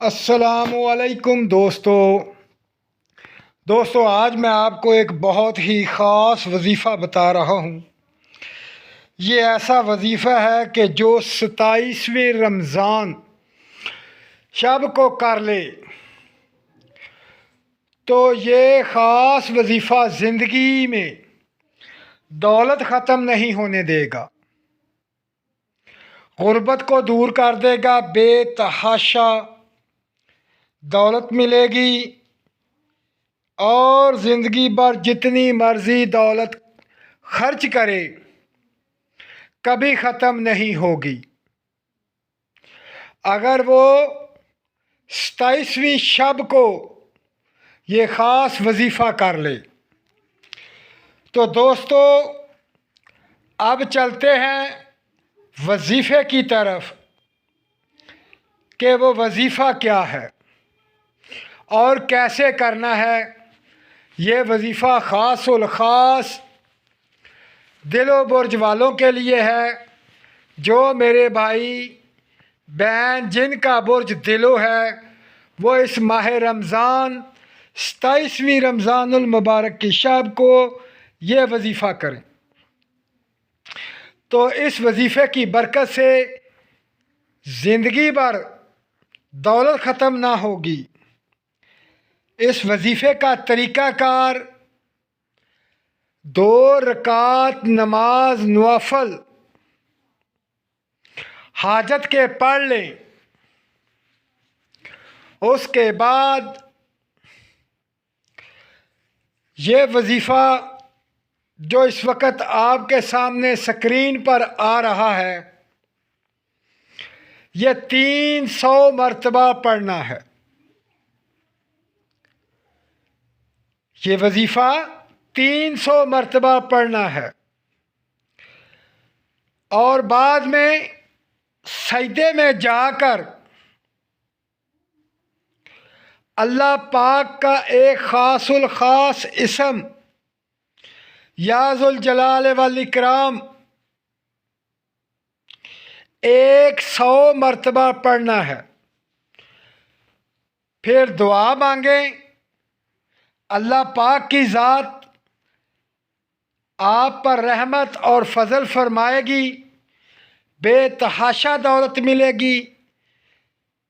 السلام علیکم دوستو آج میں آپ کو ایک بہت ہی خاص وظیفہ بتا رہا ہوں۔ یہ ایسا وظیفہ ہے کہ جو 27ویں رمضان شب کو کر لے تو یہ خاص وظیفہ زندگی میں دولت ختم نہیں ہونے دے گا، غربت کو دور کر دے گا، بے تحاشا دولت ملے گی اور زندگی بھر جتنی مرضی دولت خرچ کرے کبھی ختم نہیں ہوگی۔ اگر وہ 27ویں شب کو یہ خاص وظیفہ کر لے تو دوستو اب چلتے ہیں وظیفے کی طرف کہ وہ وظیفہ کیا ہے اور کیسے کرنا ہے۔ یہ وظیفہ خاص الخاص دل و برج والوں کے لیے ہے، جو میرے بھائی بہن جن کا برج دلو ہے وہ اس ماہ رمضان 27ویں رمضان المبارک کی شب کو یہ وظیفہ کریں تو اس وظیفے کی برکت سے زندگی بھر دولت ختم نہ ہوگی۔ اس وظیفے کا طریقہ کار 2 رکعت نماز نوافل حاجت کے پڑھ لیں، اس کے بعد یہ وظیفہ جو اس وقت آپ کے سامنے اسکرین پر آ رہا ہے یہ 300 مرتبہ پڑھنا ہے۔ یہ وظیفہ 300 مرتبہ پڑھنا ہے اور بعد میں سجدے میں جا کر اللہ پاک کا ایک خاص الخاص اسم یا ذوالجلال والاکرام 100 مرتبہ پڑھنا ہے۔ پھر دعا مانگیں، اللہ پاک کی ذات آپ پر رحمت اور فضل فرمائے گی، بے تحاشا دولت ملے گی،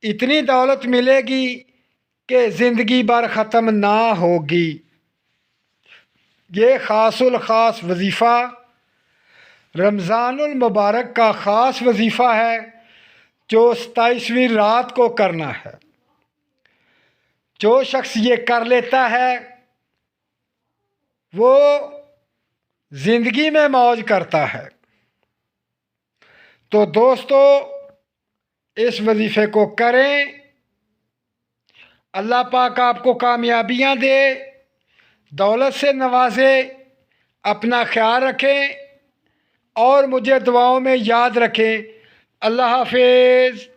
اتنی دولت ملے گی کہ زندگی بھر ختم نہ ہوگی۔ یہ خاص الخاص وظیفہ رمضان المبارک کا خاص وظیفہ ہے جو 27ویں رات کو کرنا ہے۔ جو شخص یہ کر لیتا ہے وہ زندگی میں موج کرتا ہے۔ تو دوستو اس وظیفے کو کریں، اللہ پاک آپ کو کامیابیاں دے، دولت سے نوازے، اپنا خیال رکھیں اور مجھے دعاؤں میں یاد رکھیں۔ اللہ حافظ۔